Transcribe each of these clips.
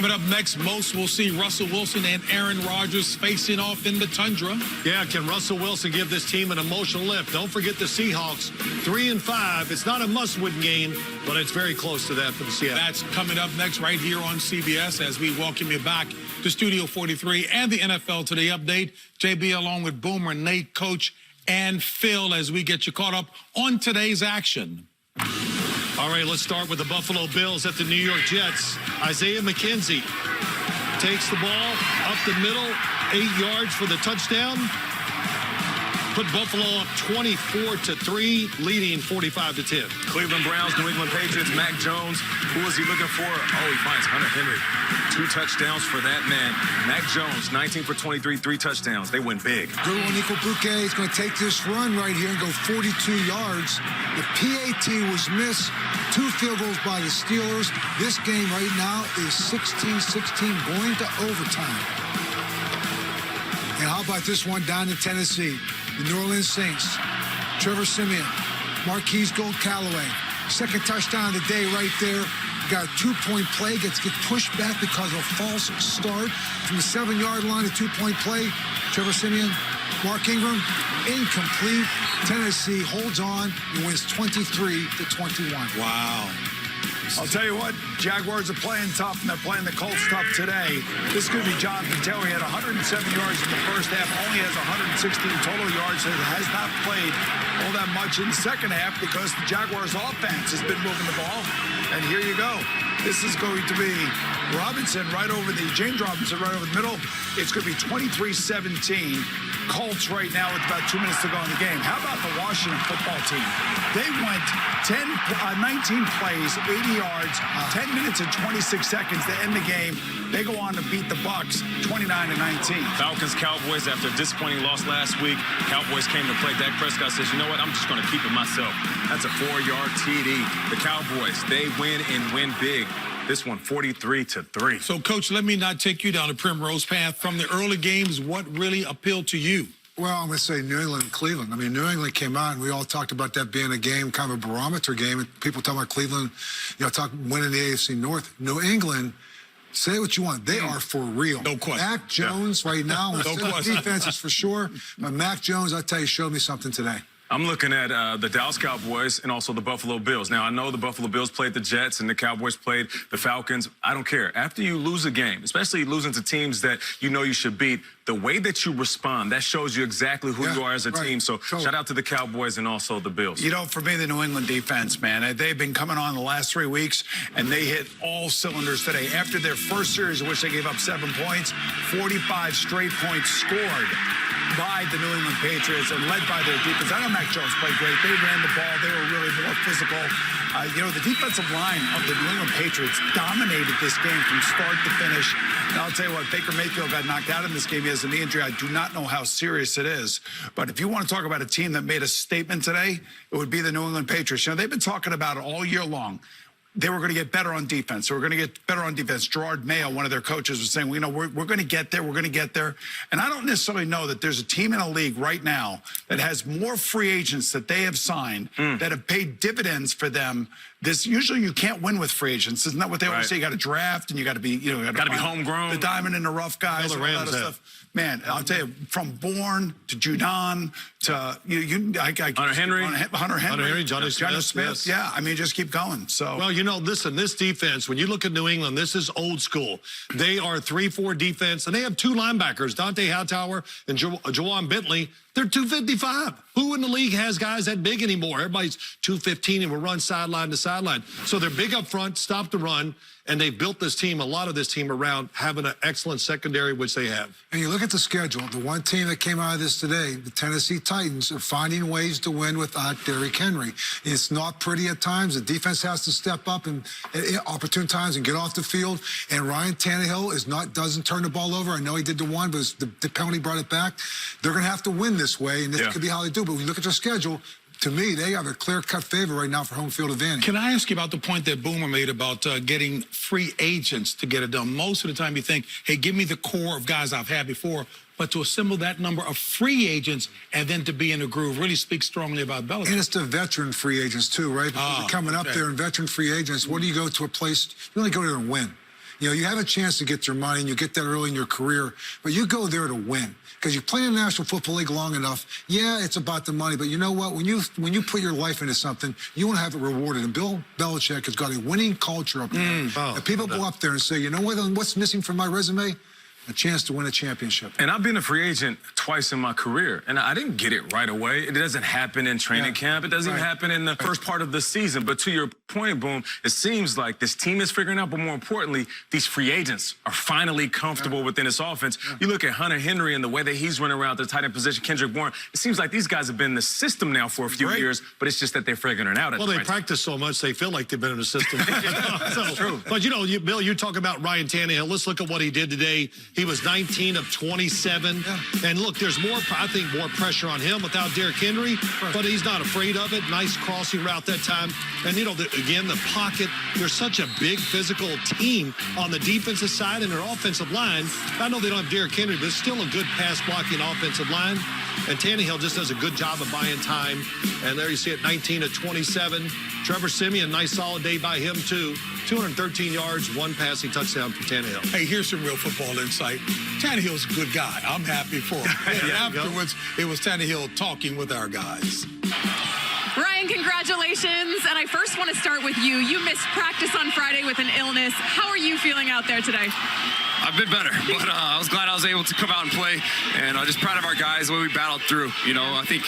Coming up next, most will see Russell Wilson and Aaron Rodgers facing off in the tundra. Yeah, can Russell Wilson give this team an emotional lift? Don't forget the Seahawks, 3-5. It's not a must-win game, but it's very close to that for the Seattle. That's coming up next right here on CBS as we welcome you back to Studio 43 and the NFL Today update. JB along with Boomer, Nate, Coach, and Phil as we get you caught up on today's action. All right, let's start with the Buffalo Bills at the New York Jets. Isaiah McKenzie takes the ball up the middle, 8 yards for the touchdown. Put Buffalo up 24-3, leading 45-10. Cleveland Browns, New England Patriots, Mac Jones. Who was he looking for? Oh, he finds Hunter Henry. 2 touchdowns for that man. Mac Jones, 19 for 23, 3 touchdowns. They win big. Good one, Nico Bouquet is going to take this run right here and go 42 yards. The PAT was missed. 2 field goals by the Steelers. This game right now is 16-16 going to overtime. And how about this one down in Tennessee? The New Orleans Saints, Trevor Siemian, Marquise Gold-Callaway. Second touchdown of the day right there. Got a 2-point play, gets pushed back because of a false start. From the 7-yard line, a 2-point play. Trevor Siemian, Mark Ingram, incomplete. Tennessee holds on and wins 23-21. Wow. I'll tell you what, Jaguars are playing tough, and they're playing the Colts tough today. This is going to be Jonathan Taylor. He had 107 yards in the first half, only has 116 total yards, so has not played all that much in the second half because the Jaguars' offense has been moving the ball. And here you go. This is going to be James Robinson right over the middle. It's going to be 23-17. Colts right now with about 2 minutes to go in the game. How about the Washington football team? They went 19 plays, 80 yards, 10 minutes and 26 seconds to end the game. They go on to beat the Bucs 29-19. Falcons, Cowboys, after a disappointing loss last week, Cowboys came to play. Dak Prescott says, you know what, I'm just going to keep it myself. That's a 4-yard TD. The Cowboys, they win and win big. This one, 43-3. So, Coach, let me not take you down the primrose path. From the early games, what really appealed to you? Well, I'm going to say New England and Cleveland. I mean, New England came out, and we all talked about that being a game, kind of a barometer game. And people talk about Cleveland, winning the AFC North. New England, say what you want. They are for real. No question. Mac Jones right now, No question. defense is for sure. But Mac Jones, I tell you, showed me something today. I'm looking at the Dallas Cowboys and also the Buffalo Bills. Now, I know the Buffalo Bills played the Jets and the Cowboys played the Falcons. I don't care. After you lose a game, especially losing to teams that you know you should beat, the way that you respond, that shows you exactly who you are as a team. So shout out to the Cowboys and also the Bills. You know, for me, the New England defense, man, they've been coming on the last 3 weeks, and they hit all cylinders today. After their first series, in which they gave up 7 points, 45 straight points scored by the New England Patriots and led by their defense. I know Mac Jones played great. They ran the ball. They were really more physical. The defensive line of the New England Patriots dominated this game from start to finish. And I'll tell you what, Baker Mayfield got knocked out in this game. He has a knee injury. I do not know how serious it is. But if you want to talk about a team that made a statement today, it would be the New England Patriots. You know, they've been talking about it all year long. They were going to get better on defense. So we're going to get better on defense. Gerard Mayo, one of their coaches, was saying, we're going to get there. We're going to get there. And I don't necessarily know that there's a team in a league right now that has more free agents that they have signed that have paid dividends for them. Usually you can't win with free agents. Isn't that what they always say? You got to draft and you got to be, got to be homegrown. The diamond in the rough guys and all that stuff. Man, I'll tell you, from Bourne to Judon to Hunter Henry, Johnny Smith. Yes. Yeah, I mean, just keep going. So, well, listen, this defense, when you look at New England, this is old school. They are 3-4 defense, and they have 2 linebackers, Dante Hightower and Jawan Bentley. They're 255. Who in the league has guys that big anymore? Everybody's 215 and will run sideline to sideline. So they're big up front, stop the run, and they've built this team, a lot of this team, around having an excellent secondary, which they have. And you look at the schedule, the one team that came out of this today, the Tennessee Titans, are finding ways to win without Derrick Henry. It's not pretty at times. The defense has to step up and at opportune times and get off the field. And Ryan Tannehill doesn't turn the ball over. I know he did the one, but the penalty brought it back. They're going to have to win this way, and this could be how they do. But when you look at their schedule, to me, they have a clear-cut favor right now for home field advantage. Can I ask you about the point that Boomer made about getting free agents to get it done? Most of the time you think, hey, give me the core of guys I've had before. But to assemble that number of free agents and then to be in a groove really speaks strongly about Belichick. And it's the veteran free agents, too, right? Because coming up there and veteran free agents, what do you go to a place? You only go there and win. You know, you have a chance to get your money, and you get that early in your career, but you go there to win. Because you play in the National Football League long enough, yeah, it's about the money, but you know what? When you put your life into something, you want to have it rewarded. And Bill Belichick has got a winning culture up there. And people go up there and say, you know what? What's missing from my resume? A chance to win a championship. And I've been a free agent twice in my career, and I didn't get it right away. It doesn't happen in training camp. It doesn't even happen in the first part of the season. But to your point, Boom, it seems like this team is figuring out, but more importantly, these free agents are finally comfortable within this offense. You look at Hunter Henry and the way that he's running around the tight end position, Kendrick Bourne, it seems like these guys have been in the system now for a few years, but it's just that they're figuring it out. Well, they practice so much, they feel like they've been in the system. That's true. But, you know, Bill, you talk about Ryan Tannehill. Let's look at what he did today. He was 19 of 27. And look, there's more, I think, more pressure on him without Derrick Henry, but he's not afraid of it. Nice crossing route that time. And, you know, again, the pocket, they're such a big physical team on the defensive side and their offensive line. I know they don't have Derrick Henry, but it's still a good pass-blocking offensive line. And Tannehill just does a good job of buying time. And there you see it, 19 of 27. Trevor Siemian, nice solid day by him, too. 213 yards, 1 passing touchdown for Tannehill. Hey, here's some real football insight. Tannehill's a good guy. I'm happy for him. And afterwards, it was Tannehill talking with our guys. Ryan, congratulations. And I first want to start with you. You missed practice on Friday with an illness. How are you feeling out there today? I've been better, but I was glad I was able to come out and play, and just proud of our guys, the way we battled through. You know, I think,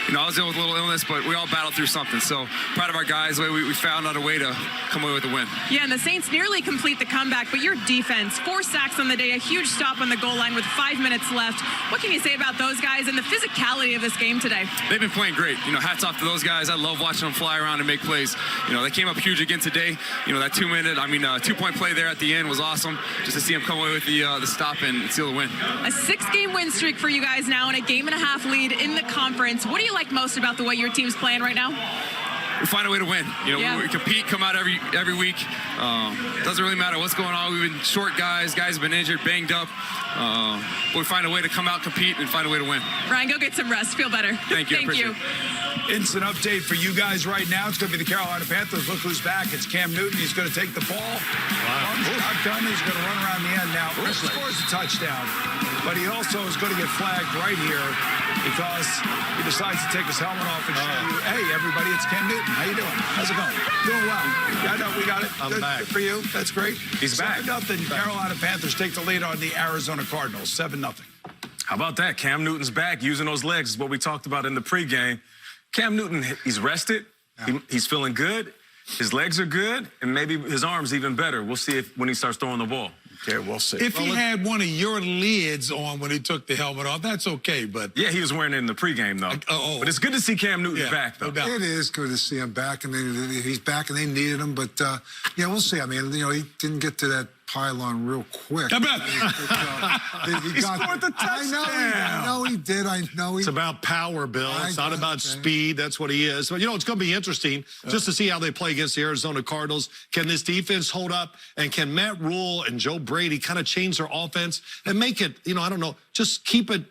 you know, I was dealing with a little illness, but we all battled through something. So proud of our guys, the way we found out a way to come away with a win. Yeah, and the Saints nearly complete the comeback, but your defense, 4 sacks on the day, a huge stop on the goal line with 5 minutes left. What can you say about those guys and the physicality of this game today? They've been playing great. You know, hats off to those guys. I love watching them fly around and make plays. You know, they came up huge again today. You know, that 2-point play there at the end was awesome. Just to see them come away with the stop and seal the win. A 6-game win streak for you guys now and a 1.5 lead in the conference. What do you like most about the way your team's playing right now? We find a way to win. You know, we compete, come out every week. Doesn't really matter what's going on. We've been short guys have been injured, banged up. But we find a way to come out, compete, and find a way to win. Ryan, go get some rest. Feel better. Thank you. Thank you. Instant update for you guys right now. It's going to be the Carolina Panthers. Look who's back. It's Cam Newton. He's going to take the ball. Shotgun. He's going to run around the end now. He scores a touchdown, but he also is going to get flagged right here because he decides to take his helmet off and show you, hey, everybody, it's Cam Newton. How you doing? How's it going? Doing well. Yeah, no, we got it. I'm back. Good for you. That's great. He's back. 7-0. Carolina Panthers take the lead on the Arizona Cardinals. 7-0. How about that? Cam Newton's back. Using those legs is what we talked about in the pregame. Cam Newton, he's rested. He's feeling good. His legs are good, and maybe his arm's even better. We'll see when he starts throwing the ball. Okay, we'll see. If he had one of your lids on when he took the helmet off, that's okay, but... Yeah, he was wearing it in the pregame, though. But it's good to see Cam Newton back, though. No doubt. It is good to see him back, and he's back, and they needed him. But yeah, we'll see. I mean, you know, he didn't get to that pylon real quick. How about he scored the touchdown. I know he did. I know he. It's about power, Bill. It's not about speed. That's what he is. But, you know, it's going to be interesting just to see how they play against the Arizona Cardinals. Can this defense hold up? And can Matt Rule and Joe Brady kind of change their offense and make it, you know, I don't know, just keep it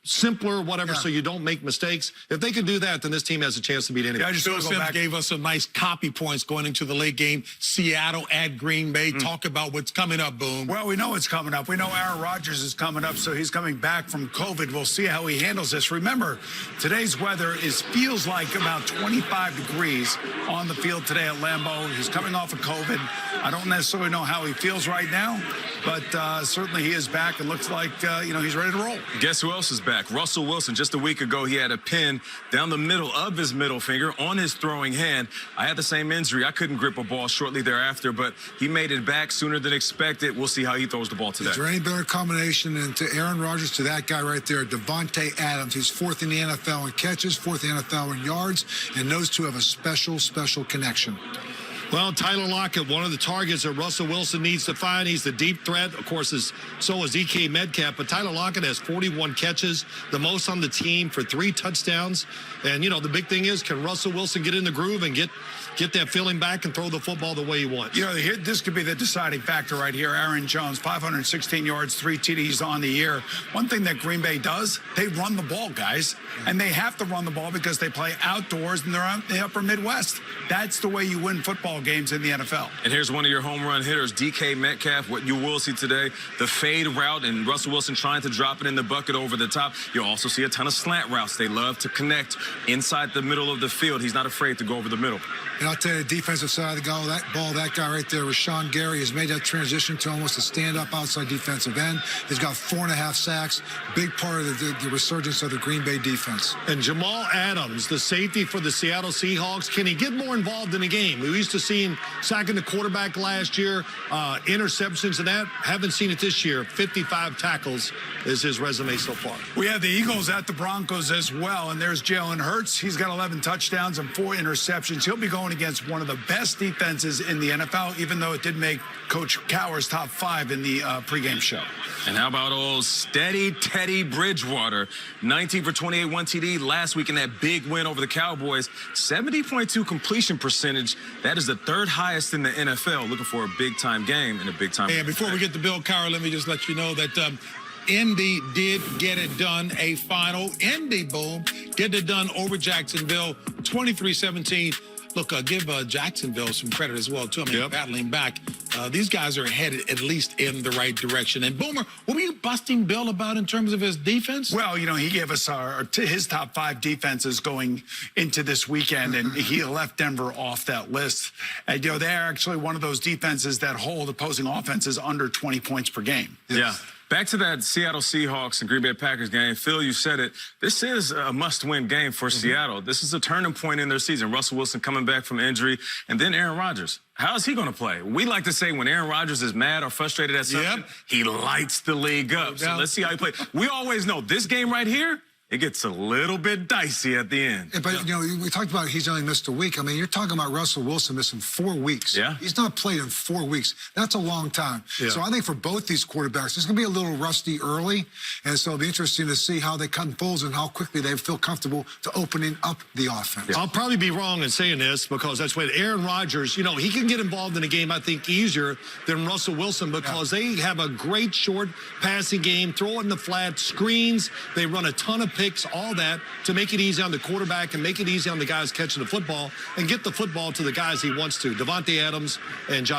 simpler, whatever, so you don't make mistakes. If they can do that, then this team has a chance to beat anybody. Phil Simms gave us some nice copy points going into the late game. Seattle at Green Bay. Talk about what's coming up, Boom. Well, we know it's coming up. We know Aaron Rodgers is coming up, so he's coming back from COVID. We'll see how he handles this. Remember, today's weather feels like about 25 degrees on the field today at Lambeau. He's coming off of COVID. I don't necessarily know how he feels right now, but certainly he is back and looks like, you know, he's ready to roll. Guess who else is back? Russell Wilson. Just a week ago, he had a pin down the middle of his middle finger on his throwing hand. I had the same injury. I couldn't grip a ball shortly thereafter, but he made it back sooner than expected. We'll see how he throws the ball today. Is there any better combination than to Aaron Rodgers to that guy right there, Devontae Adams? He's 4th in the NFL in catches, 4th in the NFL in yards, and those two have a special connection. Well, Tyler Lockett, one of the targets that Russell Wilson needs to find. He's the deep threat. Of course, so is DK Metcalf. But Tyler Lockett has 41 catches, the most on the team for 3 touchdowns. And, you know, the big thing is, can Russell Wilson get in the groove and get get that feeling back and throw the football the way he wants. You know, this could be the deciding factor right here. Aaron Jones, 516 yards, 3 TDs on the year. One thing that Green Bay does, they run the ball, guys. And they have to run the ball because they play outdoors and they're out in the upper Midwest. That's the way you win football games in the NFL. And here's one of your home run hitters, DK Metcalf. What you will see today, the fade route and Russell Wilson trying to drop it in the bucket over the top. You'll also see a ton of slant routes. They love to connect inside the middle of the field. He's not afraid to go over the middle. And I'll tell you, the defensive side of the ball, that guy right there, Rashawn Gary, has made that transition to almost a stand-up outside defensive end. He's got 4.5 sacks. Big part of the resurgence of the Green Bay defense. And Jamal Adams, the safety for the Seattle Seahawks, can he get more involved in the game? We used to see him sacking the quarterback last year, interceptions and that. Haven't seen it this year. 55 tackles is his resume so far. We have the Eagles at the Broncos as well, and there's Jalen Hurts. He's got 11 touchdowns and 4 interceptions. He'll be going against one of the best defenses in the NFL, even though it did make Coach Cowher's top 5 in the pregame show. And how about old steady Teddy Bridgewater? 19 for 28, 1 TD last week in that big win over the Cowboys. 70.2 completion percentage. That is the 3rd highest in the NFL. Looking for a big-time game and a big-time. And before we get to Bill Cowher, let me just let you know that Indy did get it done. A final. Indy, boom, get it done over Jacksonville, 23-17. Look, give Jacksonville some credit as well, too. I mean, battling back. These guys are headed at least in the right direction. And, Boomer, what were you busting Bill about in terms of his defense? Well, you know, he gave us his top 5 defenses going into this weekend, and he left Denver off that list. And, you know, they're actually one of those defenses that hold opposing offenses under 20 points per game. Yeah. Back to that Seattle Seahawks and Green Bay Packers game. Phil, you said it. This is a must-win game for Seattle. This is a turning point in their season. Russell Wilson coming back from injury, and then Aaron Rodgers. How is he going to play? We like to say when Aaron Rodgers is mad or frustrated at something, he lights the league up. So let's see how he plays. We always know this game right here, it gets a little bit dicey at the end. But, you know, we talked about he's only missed a week. I mean, you're talking about Russell Wilson missing 4 weeks. Yeah. He's not played in 4 weeks. That's a long time. Yeah. So I think for both these quarterbacks, it's going to be a little rusty early. And so it'll be interesting to see how they cut folds and how quickly they feel comfortable to opening up the offense. Yeah. I'll probably be wrong in saying this because that's when Aaron Rodgers, you know, he can get involved in a game, I think, easier than Russell Wilson because they have a great short passing game, throw it in the flat, screens. They run a ton of picks, all that to make it easy on the quarterback and make it easy on the guys catching the football and get the football to the guys he wants to. Devontae Adams and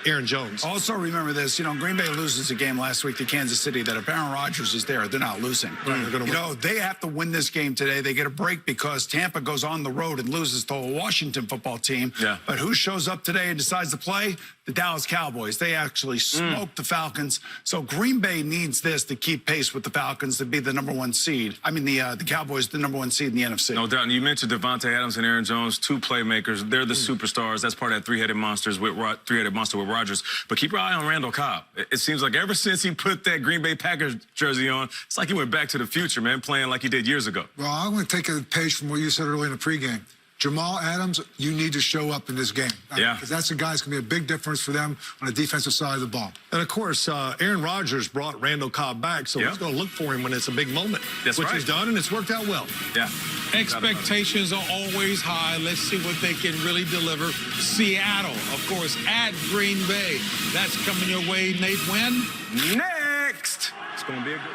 Aaron Jones. Also remember this, you know, Green Bay loses a game last week to Kansas City that if Aaron Rodgers is there, they're not losing. Right, they're gonna win. You know, they have to win this game today. They get a break because Tampa goes on the road and loses to a Washington football team. Yeah. But who shows up today and decides to play? The Dallas Cowboys. They actually smoked the Falcons. So Green Bay needs this to keep pace with the Falcons to be the '1 seed. I mean, the Cowboys, the #1 seed in the NFC. No doubt. And you mentioned Devontae Adams and Aaron Jones, 2 playmakers. They're the superstars. That's part of that three-headed monster with Rodgers. But keep your eye on Randall Cobb. It seems like ever since he put that Green Bay Packers jersey on, it's like he went back to the future, man, playing like he did years ago. Well, I'm going to take a page from what you said earlier in the pregame. Jamal Adams, you need to show up in this game. Yeah. Because that's a guy that's going to be a big difference for them on the defensive side of the ball. And, of course, Aaron Rodgers brought Randall Cobb back, so he's going to look for him when it's a big moment. That's which right. he's done, and it's worked out well. Yeah. Expectations are always high. Let's see what they can really deliver. Seattle, of course, at Green Bay. That's coming your way, Nate. When? Next. It's going to be a good